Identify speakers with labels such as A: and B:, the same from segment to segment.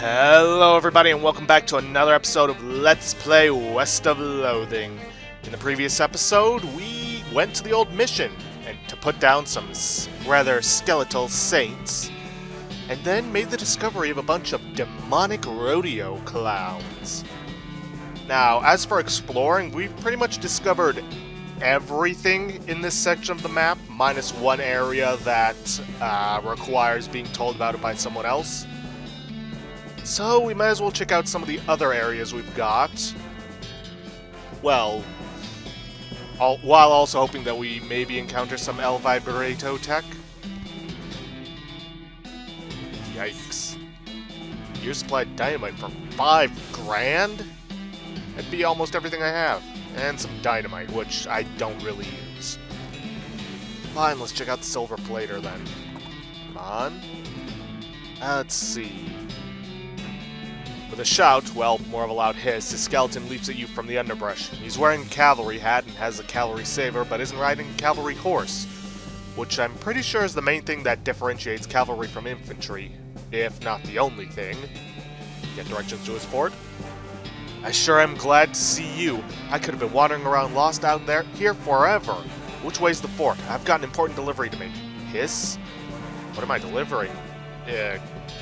A: Hello everybody and welcome back to another episode of Let's Play West of Loathing. In the previous episode, we went to the old mission and to put down some rather skeletal saints, and then made the discovery of a bunch of demonic rodeo clowns. Now, as for exploring, we've pretty much discovered everything in this section of the map, minus one area that requires being told about it by someone else. So we might as well check out some of the other areas we've got. Well, while also hoping that we maybe encounter some El Vibrato tech. Yikes. Year supply dynamite for 5 grand? That'd be almost everything I have. And some dynamite, which I don't really use. Fine, let's check out the silver plater then. Come on. Let's see. With a shout, well, more of a loud hiss, his skeleton leaps at you from the underbrush. He's wearing a cavalry hat and has a cavalry saber, but isn't riding a cavalry horse, which I'm pretty sure is the main thing that differentiates cavalry from infantry, if not the only thing. Get directions to his fort. I sure am glad to see you. I could have been wandering around lost out here forever. Which way's the fort? I've got an important delivery to make. Hiss? What am I delivering?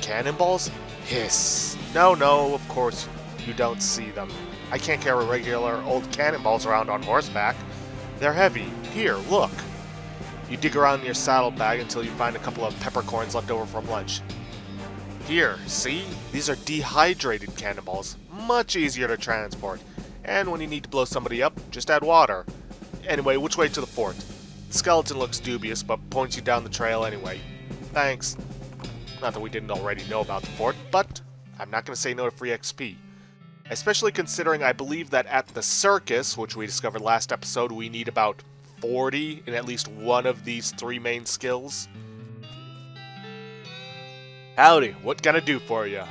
A: Cannonballs? Hiss. No, of course you don't see them. I can't carry regular old cannonballs around on horseback. They're heavy. Here, look. You dig around in your saddlebag until you find a couple of peppercorns left over from lunch. Here, see? These are dehydrated cannonballs. Much easier to transport. And when you need to blow somebody up, just add water. Anyway, which way to the fort? The skeleton looks dubious, but points you down the trail anyway. Thanks. Not that we didn't already know about the fort, but I'm not going to say no to free XP. Especially considering I believe that at the circus, which we discovered last episode, we need about 40 in at least one of these 3 main skills. Howdy, what can I do for you?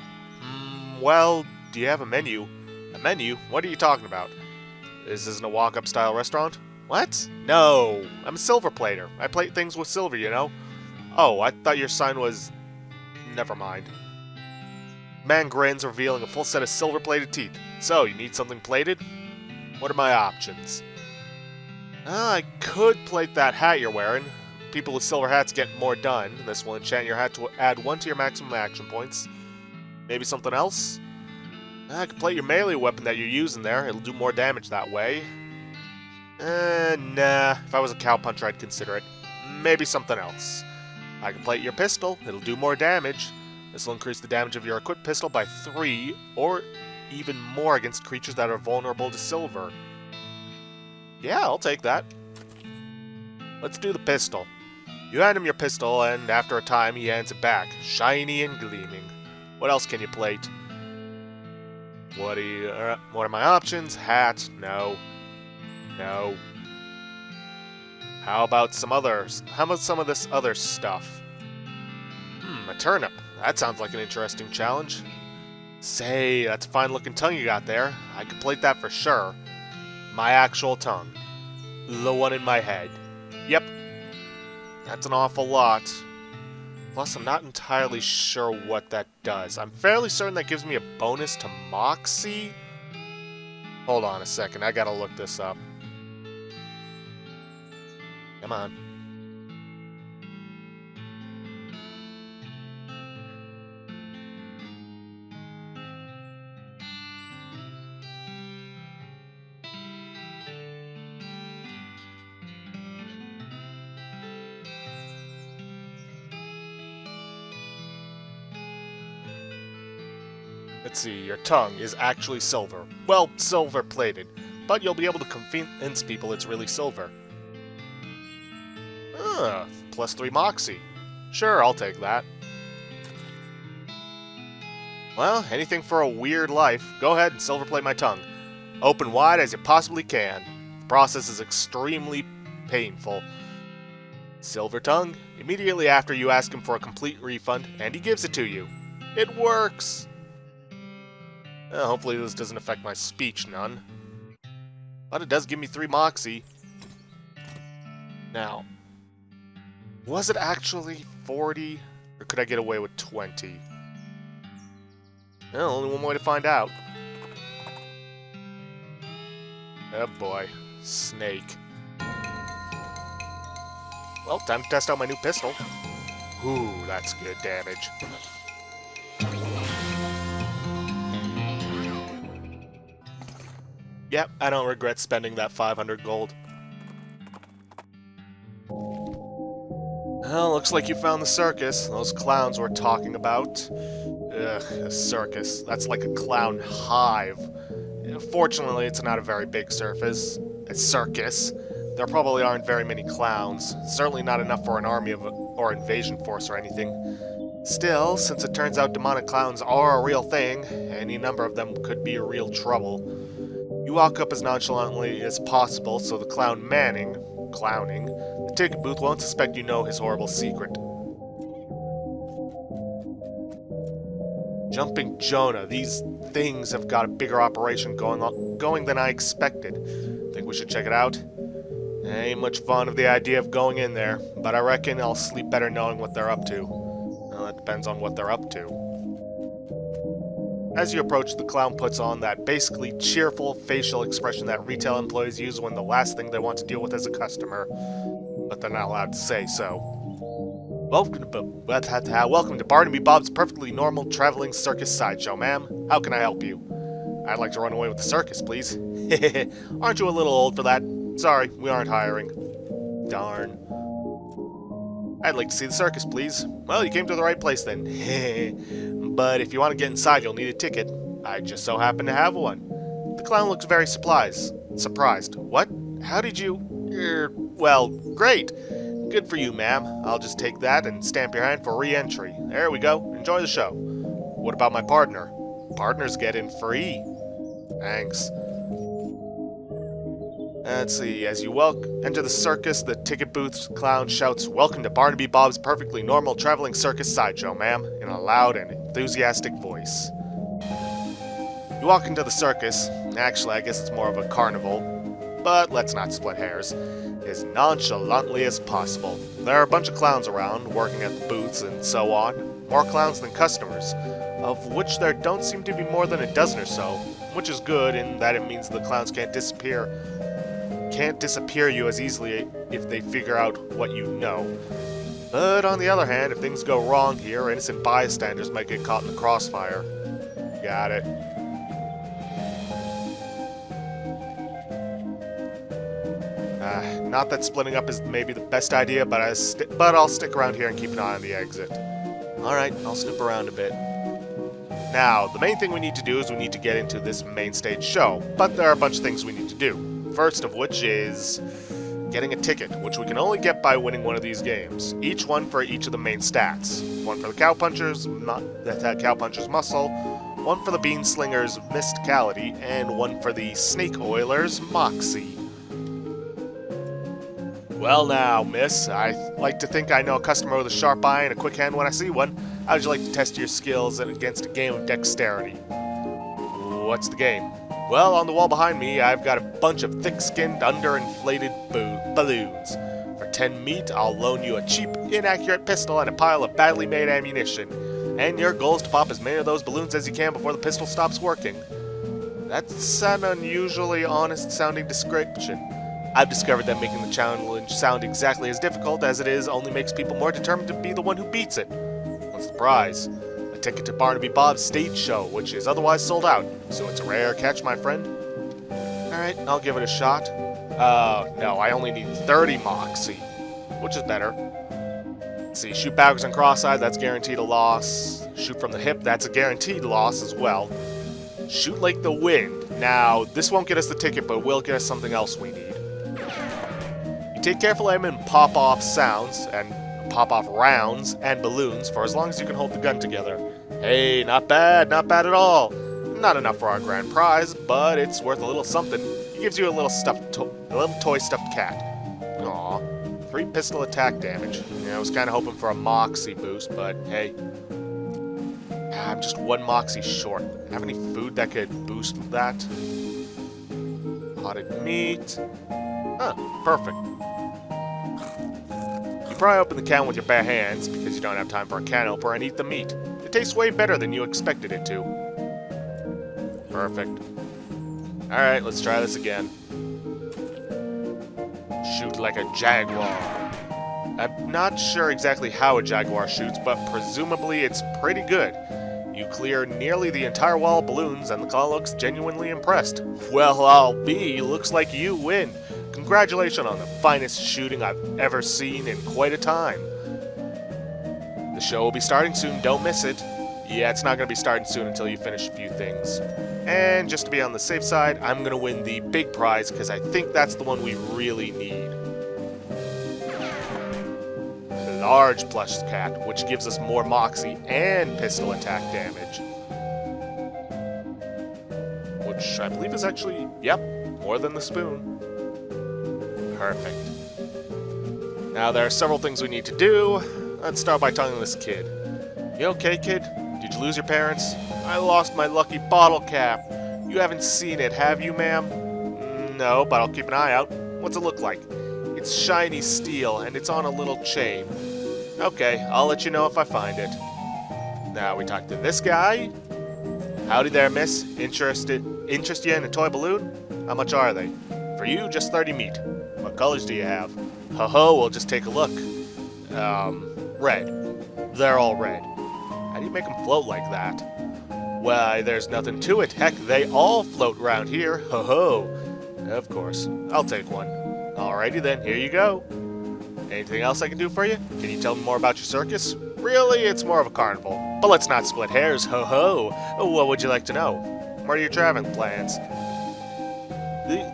A: Well, do you have a menu? A menu? What are you talking about? This isn't a walk-up style restaurant? What? No, I'm a silver plater. I plate things with silver, you know? Oh, I thought your sign was... Never mind. Man grins, revealing a full set of silver-plated teeth. So, you need something plated? What are my options? I could plate that hat you're wearing. People with silver hats get more done. This will enchant your hat to add 1 to your maximum action points. Maybe something else? I could plate your melee weapon that you're using there. It'll do more damage that way. Nah. If I was a cowpuncher, I'd consider it. Maybe something else. I can plate your pistol. It'll do more damage. This will increase the damage of your equipped pistol by 3, or even more against creatures that are vulnerable to silver. Yeah, I'll take that. Let's do the pistol. You hand him your pistol, and after a time, he hands it back, shiny and gleaming. What else can you plate? What are my options? Hat? No. No. How about some others? How about some of this other stuff? A turnip. That sounds like an interesting challenge. Say, that's a fine-looking tongue you got there. I could plate that for sure. My actual tongue. The one in my head. Yep. That's an awful lot. Plus, I'm not entirely sure what that does. I'm fairly certain that gives me a bonus to Moxie. Hold on a second, I gotta look this up. Come on. Let's see, your tongue is actually silver. Well, silver-plated, but you'll be able to convince people it's really silver. Plus 3 Moxie. Sure, I'll take that. Well, anything for a weird life. Go ahead and silverplate my tongue. Open wide as you possibly can. The process is extremely painful. Silver tongue. Immediately after you ask him for a complete refund, and he gives it to you. It works! Hopefully this doesn't affect my speech none. But it does give me 3 Moxie. Now, was it actually 40? Or could I get away with 20? Well, only one way to find out. Oh boy. Snake. Well, time to test out my new pistol. Ooh, that's good damage. Yep, I don't regret spending that 500 gold. Well, looks like you found the circus. Those clowns we're talking about. Ugh, a circus. That's like a clown hive. Fortunately, it's not a very big circus. There probably aren't very many clowns. Certainly not enough for an army or invasion force or anything. Still, since it turns out demonic clowns are a real thing, any number of them could be a real trouble. You walk up as nonchalantly as possible so the clowning, the ticket booth won't suspect you know his horrible secret. Jumping Jonah, these things have got a bigger operation going than I expected. Think we should check it out? Ain't much fun of the idea of going in there, but I reckon I'll sleep better knowing what they're up to. Well, that depends on what they're up to. As you approach, the clown puts on that basically cheerful facial expression that retail employees use when the last thing they want to deal with is a customer, but they're not allowed to say so. Welcome to Barnaby Bob's perfectly normal traveling circus sideshow, ma'am. How can I help you? I'd like to run away with the circus, please. Aren't you a little old for that? Sorry, we aren't hiring. Darn. I'd like to see the circus, please. Well, you came to the right place then. But if you want to get inside, you'll need a ticket. I just so happen to have one. The clown looks very surprised. What? How did you... well, great. Good for you, ma'am. I'll just take that and stamp your hand for re-entry. There we go. Enjoy the show. What about my partner? Partners get in free. Thanks. Let's see. As you enter the circus, the ticket booth's clown shouts, "Welcome to Barnaby Bob's perfectly normal traveling circus sideshow, ma'am," in a loud and enthusiastic voice. You walk into the circus. Actually, I guess it's more of a carnival. But let's not split hairs. As nonchalantly as possible. There are a bunch of clowns around, working at the booths and so on. More clowns than customers, of which there don't seem to be more than a dozen or so, which is good in that it means the clowns can't disappear you as easily if they figure out what you know. But on the other hand, if things go wrong here, innocent bystanders might get caught in the crossfire. Got it. Not that splitting up is maybe the best idea, but I'll stick around here and keep an eye on the exit. Alright, I'll snoop around a bit. Now, the main thing we need to do is we need to get into this main stage show, but there are a bunch of things we need to do. First of which is getting a ticket, which we can only get by winning one of these games. Each one for each of the main stats. One for the Cowpuncher's Muscle, one for the Beanslinger's Mysticality, and one for the Snake Oiler's Moxie. Well now, miss, I like to think I know a customer with a sharp eye and a quick hand when I see one. How would you like to test your skills against a game of dexterity? What's the game? Well, on the wall behind me, I've got a bunch of thick-skinned, underinflated balloons. For 10 meat, I'll loan you a cheap, inaccurate pistol and a pile of badly made ammunition. And your goal is to pop as many of those balloons as you can before the pistol stops working. That's an unusually honest-sounding description. I've discovered that making the challenge sound exactly as difficult as it is only makes people more determined to be the one who beats it. What's the prize? A ticket to Barnaby Bob's stage show, which is otherwise sold out, so it's a rare catch, my friend. Alright, I'll give it a shot. No, I only need 30 Moxie, which is better. Let's see, shoot backwards and cross-eyed, that's guaranteed a loss. Shoot from the hip, that's a guaranteed loss as well. Shoot like the wind. Now, this won't get us the ticket, but will get us something else we need. You take careful aim and pop off rounds and balloons for as long as you can hold the gun together. Hey, not bad at all. Not enough for our grand prize, but it's worth a little something. It gives you a little toy stuffed cat. Aw, 3 pistol attack damage. Yeah, I was kind of hoping for a Moxie boost, but hey. I'm just 1 Moxie short. Have any food that could boost that? Potted meat. Huh, perfect. You pry open the can with your bare hands, because you don't have time for a can opener, and eat the meat. It tastes way better than you expected it to. Perfect. Alright, let's try this again. Shoot like a jaguar. I'm not sure exactly how a jaguar shoots, but presumably it's pretty good. You clear nearly the entire wall of balloons, and the clown looks genuinely impressed. Well, I'll be. Looks like you win. Congratulations on the finest shooting I've ever seen in quite a time. The show will be starting soon, don't miss it. Yeah, it's not going to be starting soon until you finish a few things. And just to be on the safe side, I'm going to win the big prize, because I think that's the one we really need. Large plush cat, which gives us more moxie and pistol attack damage. Which I believe is actually, yep, more than the spoon. Perfect. Now there are several things we need to do. Let's start by talking to this kid. You okay, kid? Did you lose your parents? I lost my lucky bottle cap. You haven't seen it, have you, ma'am? No, but I'll keep an eye out. What's it look like? It's shiny steel, and it's on a little chain. Okay, I'll let you know if I find it. Now we talk to this guy. Howdy there, miss. Interest you in a toy balloon? How much are they? For you, just 30 meat. What colors do you have? Ho-ho, we'll just take a look. Red. They're all red. How do you make them float like that? Why, there's nothing to it. Heck, they all float around here. Ho-ho. Of course. I'll take one. Alrighty then, here you go. Anything else I can do for you? Can you tell me more about your circus? Really, it's more of a carnival. But let's not split hairs, ho-ho! What would you like to know? What are your traveling plans?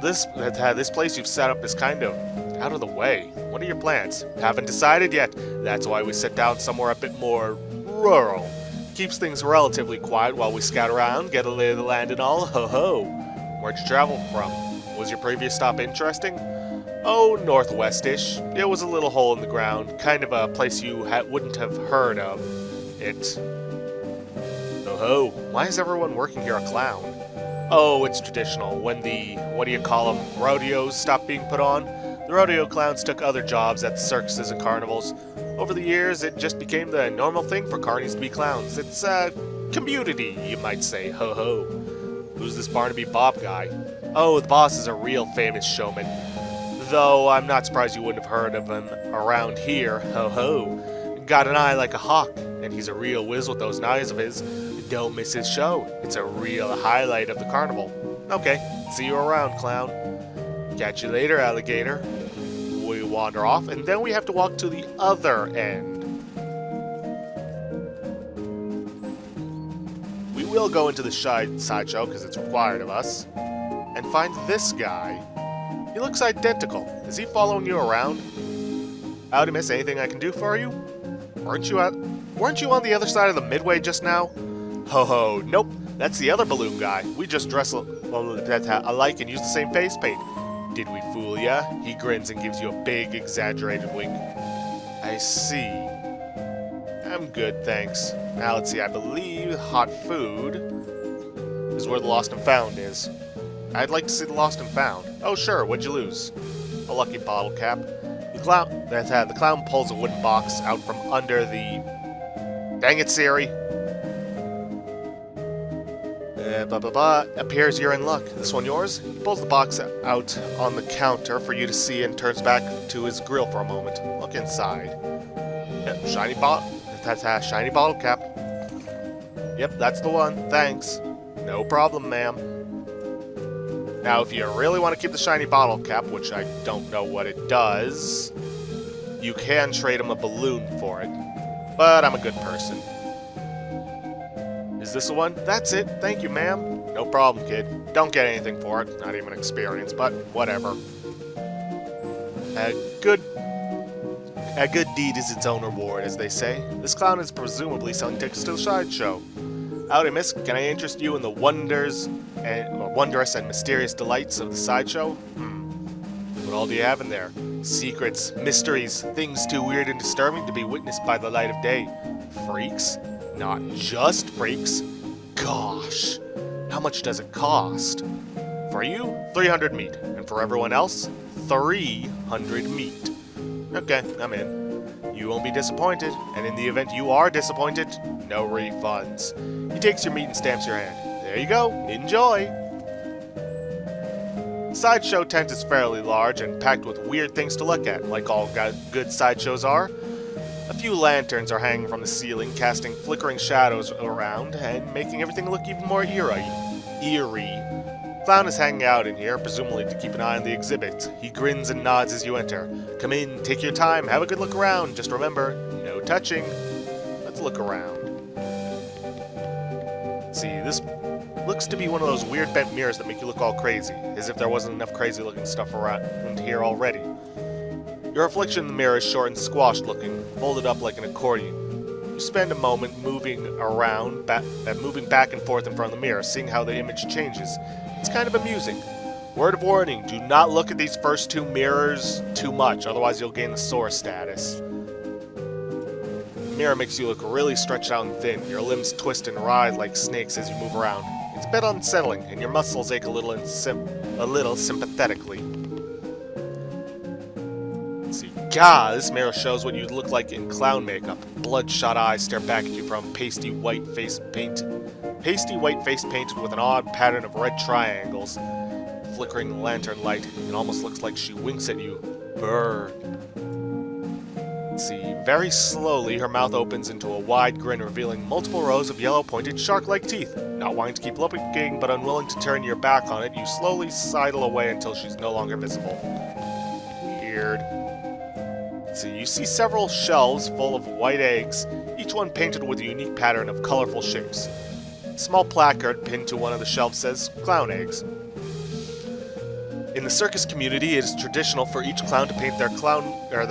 A: This place you've set up is kind of out of the way. What are your plans? Haven't decided yet. That's why we sit down somewhere a bit more rural. Keeps things relatively quiet while we scout around, get a lay of the land and all, ho-ho! Where'd you travel from? Was your previous stop interesting? Oh, northwest-ish. It was a little hole in the ground, kind of a place you wouldn't have heard of. Oh-ho, why is everyone working here a clown? Oh, it's traditional. When the, what do you call them, rodeos stopped being put on, the rodeo clowns took other jobs at the circuses and carnivals. Over the years, it just became the normal thing for carnies to be clowns. It's a community, you might say, ho-ho. Who's this Barnaby Bob guy? Oh, the boss is a real famous showman. Though I'm not surprised you wouldn't have heard of him around here, ho-ho. Got an eye like a hawk, and he's a real whiz with those knives of his. Don't miss his show. It's a real highlight of the carnival. Okay, see you around, clown. Catch you later, alligator. We wander off, and then we have to walk to the other end. We will go into the sideshow, because it's required of us, and find this guy. He looks identical. Is he following you around? Howdy, miss. Anything I can do for you? Weren't you on the other side of the midway just now? Ho-ho, nope. That's the other balloon guy. We just dress alike and use the same face paint. Did we fool ya? He grins and gives you a big, exaggerated wink. I see. I'm good, thanks. Now let's see, I believe hot food is where the lost and found is. I'd like to see the lost and found. Oh sure, what'd you lose? A lucky bottle cap. The clown pulls a wooden box out from under the... Dang it, Siri! Appears you're in luck. This one yours? He pulls the box out on the counter for you to see and turns back to his grill for a moment. Look inside. Yep, shiny bottle cap. Yep, that's the one. Thanks. No problem, ma'am. Now, if you really want to keep the shiny bottle cap, which I don't know what it does, you can trade him a balloon for it. But I'm a good person. Is this the one? That's it. Thank you, ma'am. No problem, kid. Don't get anything for it. Not even experience, but whatever. A good deed is its own reward, as they say. This clown is presumably selling tickets to the sideshow. Howdy, miss. Can I interest you in the wondrous and mysterious delights of the sideshow? What all do you have in there? Secrets, mysteries, things too weird and disturbing to be witnessed by the light of day. Freaks? Not just freaks. Gosh, how much does it cost? For you, 300 meat, and for everyone else, 300 meat. Okay, I'm in. You won't be disappointed, and in the event you are disappointed, no refunds. He takes your meat and stamps your hand. There you go. Enjoy! The sideshow tent is fairly large and packed with weird things to look at, like all good sideshows are. A few lanterns are hanging from the ceiling, casting flickering shadows around and making everything look even more eerie. Clown is hanging out in here, presumably to keep an eye on the exhibit. He grins and nods as you enter. Come in, take your time, have a good look around. Just remember, no touching. Let's look around. Let's see, this looks to be one of those weird bent mirrors that make you look all crazy, as if there wasn't enough crazy-looking stuff around here already. Your reflection in the mirror is short and squashed looking, folded up like an accordion. You spend a moment moving around, moving back and forth in front of the mirror, seeing how the image changes. It's kind of amusing. Word of warning, do not look at these first two mirrors too much, otherwise you'll gain the sore status. The mirror makes you look really stretched out and thin. Your limbs twist and writhe like snakes as you move around. It's a bit unsettling, and your muscles ache a little sympathetically. Let's see. God, this mirror shows what you'd look like in clown makeup. Bloodshot eyes stare back at you from pasty white face painted with an odd pattern of red triangles. Flickering lantern light, it almost looks like she winks at you. Burn. Let's see. Very slowly, her mouth opens into a wide grin, revealing multiple rows of yellow-pointed shark-like teeth. Not wanting to keep looking, but unwilling to turn your back on it, you slowly sidle away until she's no longer visible. Weird. Let's see. You see several shelves full of white eggs, each one painted with a unique pattern of colorful shapes. A small placard pinned to one of the shelves says, "Clown eggs." In the circus community, it is traditional for each clown to paint their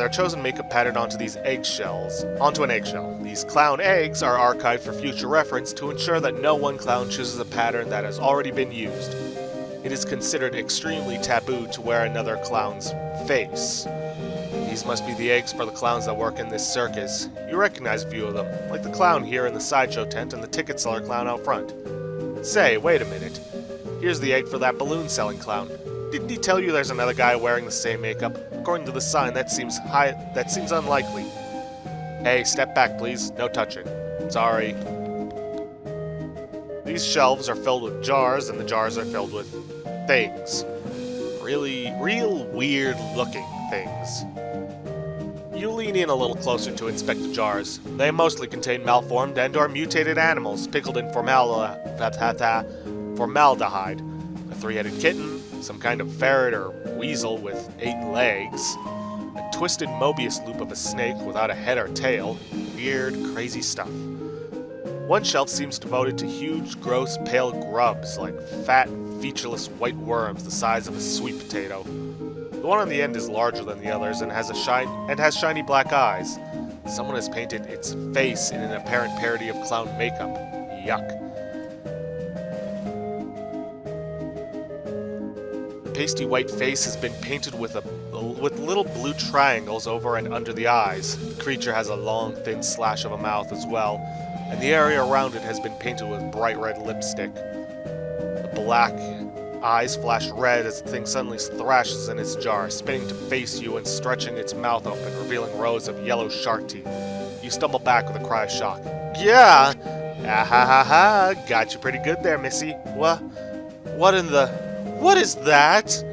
A: chosen makeup pattern onto an eggshell. These clown eggs are archived for future reference to ensure that no one clown chooses a pattern that has already been used. It is considered extremely taboo to wear another clown's face. These must be the eggs for the clowns that work in this circus. You recognize a few of them, like the clown here in the sideshow tent and the ticket seller clown out front. Say, wait a minute. Here's the egg for that balloon-selling clown. Didn't he tell you there's another guy wearing the same makeup? According to the sign, that seems unlikely. Hey, step back, please. No touching. Sorry. These shelves are filled with jars, and the jars are filled with things. Real weird-looking things. You lean in a little closer to inspect the jars. They mostly contain malformed and/or mutated animals pickled in formaldehyde. A three-headed kitten, some kind of ferret or weasel with 8 legs, a twisted Mobius loop of a snake without a head or tail, weird, crazy stuff. One shelf seems devoted to huge, gross, pale grubs, like fat, featureless white worms the size of a sweet potato. The one on the end is larger than the others and has shiny black eyes. Someone has painted its face in an apparent parody of clown makeup. Yuck. The pasty white face has been painted with little blue triangles over and under the eyes. The creature has a long, thin slash of a mouth as well, and the area around it has been painted with bright red lipstick. The black eyes flash red as the thing suddenly thrashes in its jar, spinning to face you and stretching its mouth open, revealing rows of yellow shark teeth. You stumble back with a cry of shock. Yeah! Ah ha ha ha! Got you pretty good there, missy. What is that?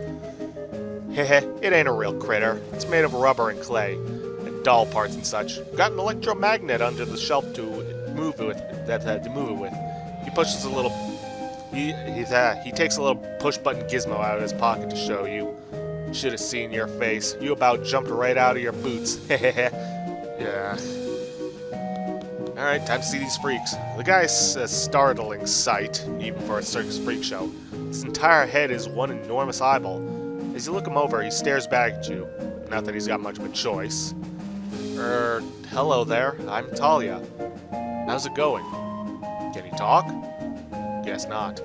A: Heh, it ain't a real critter. It's made of rubber and clay, and doll parts and such. Got an electromagnet under the shelf to move it with. He pushes a little. He takes a little push-button gizmo out of his pocket to show you. Should have seen your face. You about jumped right out of your boots. Yeah. Alright, time to see these freaks. The guy's a startling sight, even for a circus freak show. His entire head is one enormous eyeball. As you look him over, he stares back at you. Not that he's got much of a choice. Hello there. I'm Talia. How's it going? Can he talk? Guess not.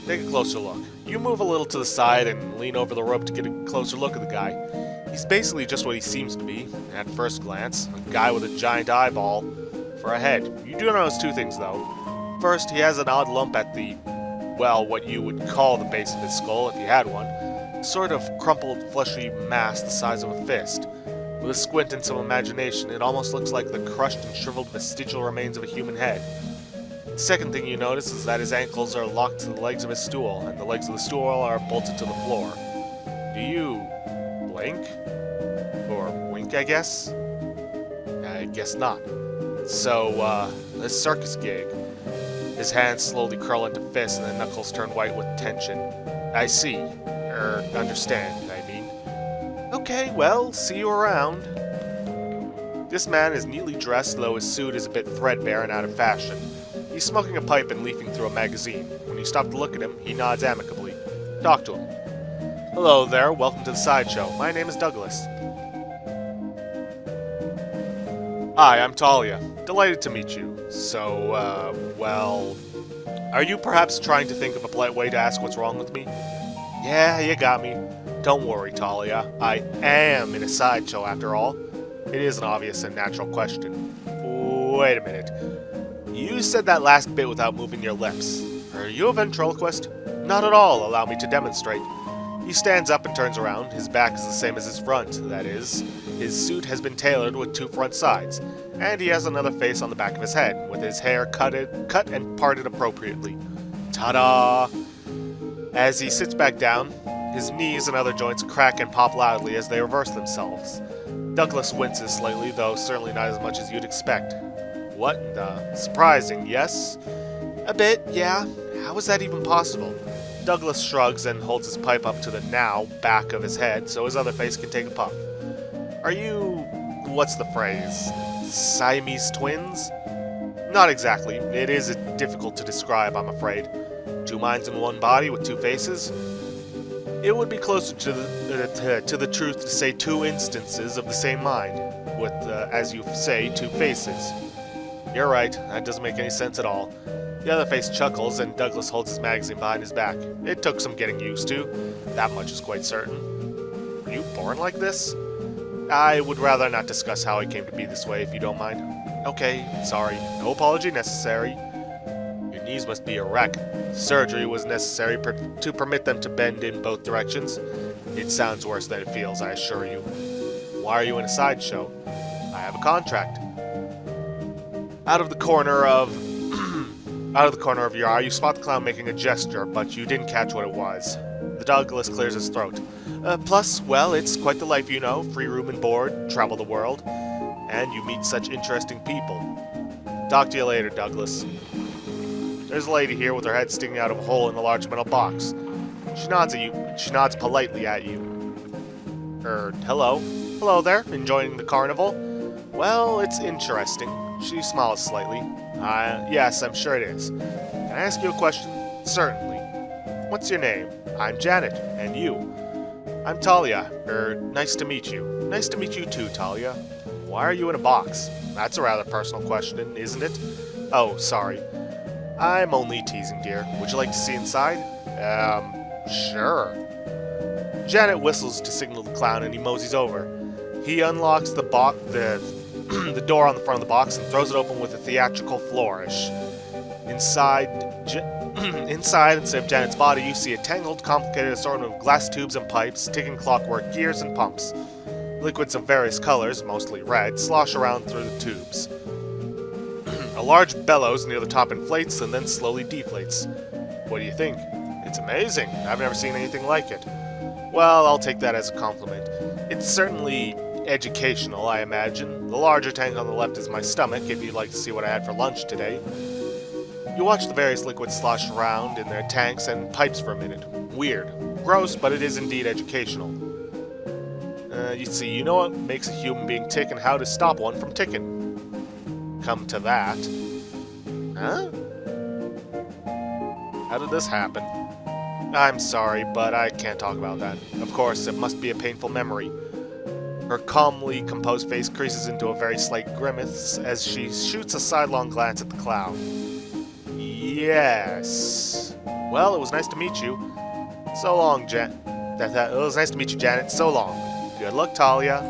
A: Take a closer look. You move a little to the side and lean over the rope to get a closer look at the guy. He's basically just what he seems to be, at first glance. A guy with a giant eyeball for a head. You do notice two things, though. First, he has an odd lump at the, well, what you would call the base of his skull, if he had one. A sort of crumpled, fleshy mass the size of a fist. With a squint and some imagination, it almost looks like the crushed and shriveled vestigial remains of a human head. Second thing you notice is that his ankles are locked to the legs of his stool, and the legs of the stool are bolted to the floor. Do you blink? Or wink, I guess? I guess not. So, this circus gig. His hands slowly curl into fists and the knuckles turn white with tension. I see. Understand, I mean. Okay, well, see you around. This man is neatly dressed, though his suit is a bit threadbare and out of fashion. He's smoking a pipe and leafing through a magazine. When you stop to look at him, he nods amicably. Talk to him. Hello there, welcome to the sideshow. My name is Douglas. Hi, I'm Talia. Delighted to meet you. So, well... Are you perhaps trying to think of a polite way to ask what's wrong with me? Yeah, you got me. Don't worry, Talia. I am in a sideshow, after all. It is an obvious and natural question. Wait a minute. You said that last bit without moving your lips. Are you a ventriloquist? Not at all, allow me to demonstrate. He stands up and turns around. His back is the same as his front, that is. His suit has been tailored with two front sides, and he has another face on the back of his head, with his hair cut and parted appropriately. Ta-da! As he sits back down, his knees and other joints crack and pop loudly as they reverse themselves. Douglas winces slightly, though certainly not as much as you'd expect. What in the... Surprising, yes? A bit, yeah. How is that even possible? Douglas shrugs and holds his pipe up to the now back of his head so his other face can take a puff. Are you... what's the phrase? Siamese twins? Not exactly. It is difficult to describe, I'm afraid. Two minds in one body with two faces? It would be closer to the truth to say two instances of the same mind, with, as you say, two faces. You're right, that doesn't make any sense at all. The other face chuckles, and Douglas holds his magazine behind his back. It took some getting used to. That much is quite certain. Were you born like this? I would rather not discuss how I came to be this way, if you don't mind. Okay, sorry. No apology necessary. Your knees must be a wreck. Surgery was necessary to permit them to bend in both directions. It sounds worse than it feels, I assure you. Why are you in a sideshow? I have a contract. Out of the corner of your eye, you spot the clown making a gesture, but you didn't catch what it was. The Douglas clears his throat. Plus, well, it's quite the life, you know. Free room and board, travel the world, and you meet such interesting people. Talk to you later, Douglas. There's a lady here with her head sticking out of a hole in the large metal box. She nods at you. She nods politely at you. Hello. Hello there. Enjoying the carnival? Well, it's interesting. She smiles slightly. Yes, I'm sure it is. Can I ask you a question? Certainly. What's your name? I'm Janet. And you? I'm Talia. Nice to meet you. Nice to meet you too, Talia. Why are you in a box? That's a rather personal question, isn't it? Oh, sorry. I'm only teasing, dear. Would you like to see inside? Sure. Janet whistles to signal the clown and he moseys over. He unlocks the the door on the front of the box and throws it open with a theatrical flourish. Inside, instead of Janet's body, you see a tangled, complicated assortment of glass tubes and pipes, ticking clockwork gears and pumps. Liquids of various colors, mostly red, slosh around through the tubes. A large bellows near the top inflates and then slowly deflates. What do you think? It's amazing. I've never seen anything like it. Well, I'll take that as a compliment. It's certainly educational, I imagine. The larger tank on the left is my stomach, if you'd like to see what I had for lunch today. You watch the various liquids slosh around in their tanks and pipes for a minute. Weird. Gross, but it is indeed educational. You see, you know what makes a human being tick and how to stop one from ticking. Come to that. Huh? How did this happen? I'm sorry, but I can't talk about that. Of course, it must be a painful memory. Her calmly composed face creases into a very slight grimace as she shoots a sidelong glance at the clown. Yes. Well, it was nice to meet you. So long, It was nice to meet you, Janet. So long. Good luck, Talia.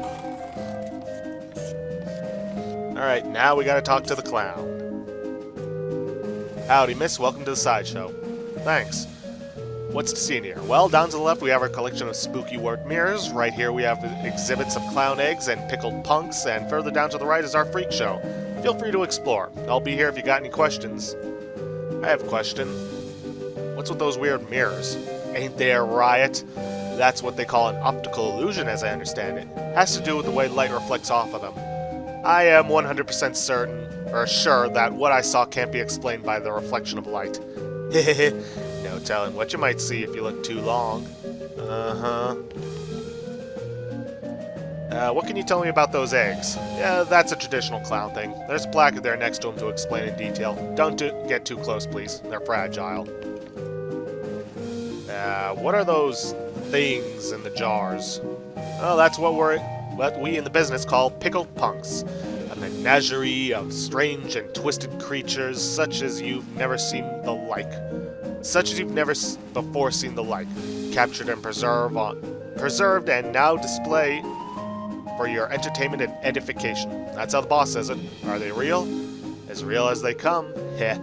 A: Alright, now we gotta talk to the clown. Howdy, miss. Welcome to the sideshow. Thanks. What's to see in here? Well, down to the left we have our collection of spooky work mirrors. Right here we have exhibits of clown eggs and pickled punks, and further down to the right is our freak show. Feel free to explore. I'll be here if you got any questions. I have a question. What's with those weird mirrors? Ain't they a riot? That's what they call an optical illusion, as I understand it. Has to do with the way light reflects off of them. I am 100% certain, or sure, that what I saw can't be explained by the reflection of light. Hehehe. No telling what you might see if you look too long. What can you tell me about those eggs? Yeah, that's a traditional clown thing. There's a placard there next to them to explain in detail. Don't get too close, please. They're fragile. What are those things in the jars? Oh, that's what we in the business call pickled punks. A menagerie of strange and twisted creatures such as you've never seen the like. Such as you've never before seen the like. Captured and preserved and now display for your entertainment and edification. That's how the boss says it. Are they real? As real as they come. Heh.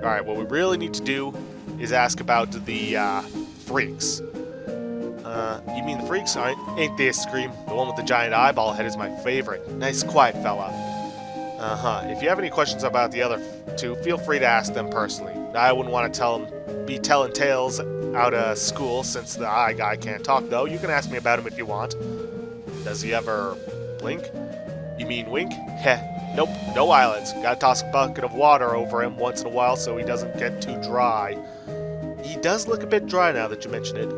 A: Alright, what we really need to do is ask about the freaks. You mean the freaks? Ain't they a scream? The one with the giant eyeball head is my favorite. Nice quiet fella. If you have any questions about the other two, feel free to ask them personally. I wouldn't want to be telling tales out of school since the eye guy can't talk, though. You can ask me about him if you want. Does he ever blink? You mean wink? Heh. Nope, no eyelids. Gotta toss a bucket of water over him once in a while so he doesn't get too dry. He does look a bit dry now that you mention it.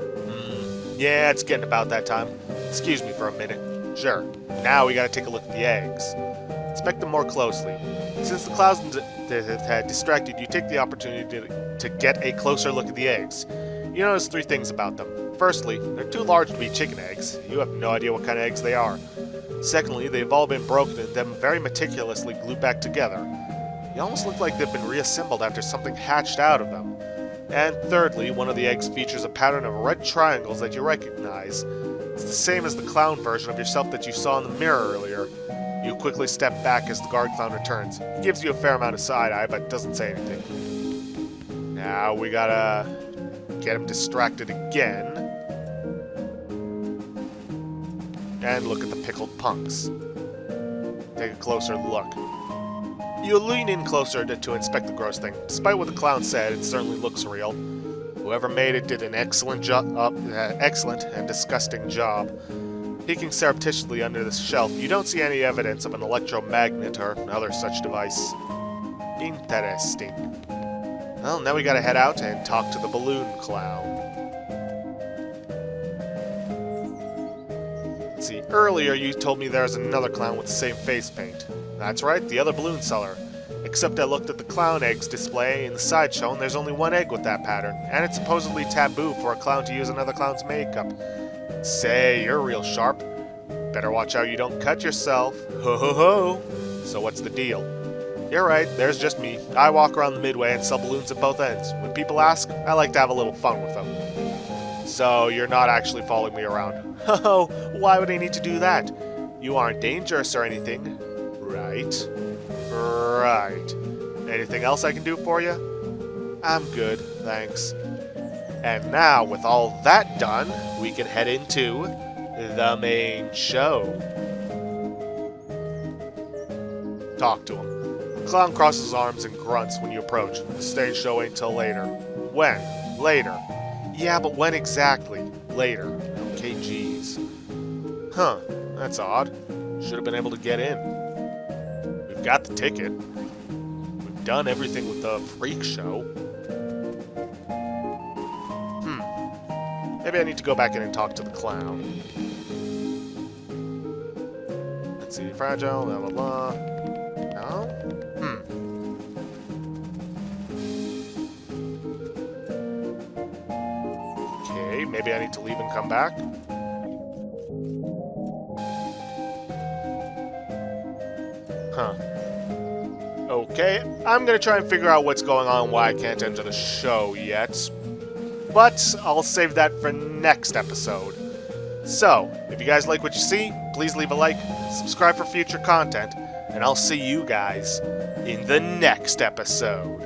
A: Yeah, it's getting about that time. Excuse me for a minute. Sure. Now we gotta take a look at the eggs. Inspect them more closely. Since the clouds had distracted you, take the opportunity to get a closer look at the eggs. You notice three things about them. Firstly, they're too large to be chicken eggs. You have no idea what kind of eggs they are. Secondly, they've all been broken and then very meticulously glued back together. They almost look like they've been reassembled after something hatched out of them. And thirdly, one of the eggs features a pattern of red triangles that you recognize. It's the same as the clown version of yourself that you saw in the mirror earlier. You quickly step back as the guard clown returns. He gives you a fair amount of side-eye, but doesn't say anything. Now we gotta get him distracted again. And look at the pickled punks. Take a closer look. You lean in closer to inspect the gross thing. Despite what the clown said, it certainly looks real. Whoever made it did an excellent and disgusting job. Peeking surreptitiously under the shelf, you don't see any evidence of an electromagnet or other such device. Interesting. Well, now we gotta head out and talk to the balloon clown. Let's see, earlier you told me there's another clown with the same face paint. That's right, the other balloon seller. Except I looked at the clown eggs display in the sideshow and there's only one egg with that pattern, and it's supposedly taboo for a clown to use another clown's makeup. Say, you're real sharp. Better watch out you don't cut yourself. Ho ho ho! So what's the deal? You're right, there's just me. I walk around the midway and sell balloons at both ends. When people ask, I like to have a little fun with them. So you're not actually following me around. Oh, why would I need to do that? You aren't dangerous or anything. Right. Right. Anything else I can do for you? I'm good, thanks. And now, with all that done, we can head into the main show. Talk to him. The clown crosses his arms and grunts when you approach. The stage show ain't till later. When? Later. Yeah, but when exactly? Later. Okay, geez. Huh, that's odd. Should have been able to get in. We've got the ticket. We've done everything with the freak show. Maybe I need to go back in and talk to the clown. Let's see, fragile, blah blah blah. No? Okay, maybe I need to leave and come back. Huh. Okay, I'm gonna try and figure out what's going on and why I can't enter the show yet. But I'll save that for next episode. So, if you guys like what you see, please leave a like, subscribe for future content, and I'll see you guys in the next episode.